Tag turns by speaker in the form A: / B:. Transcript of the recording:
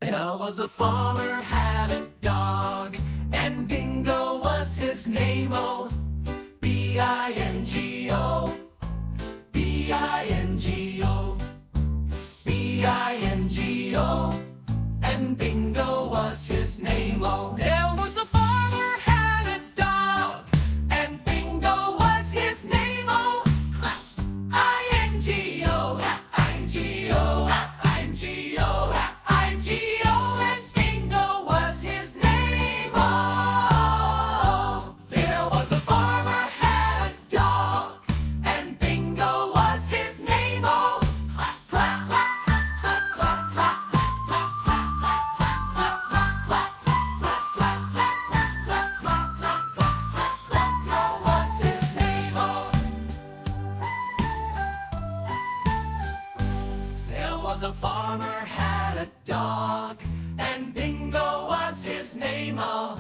A: There was a farmer had a dog, and Bingo was his name-o. B-I-N-G-O, B-I-N-G-O, B-I-N-G-O, and Bingo was his name-o. There was a farmer had a dog, and Bingo was his name-o. I-N-G-O, I-N-G-O, I-N-G-O, I-N-G-O, and Bingo was his name-o. There was a farmer had a dog, and Bingo was his name-o. There was a farmer had a dog, and Bingo was his name-o.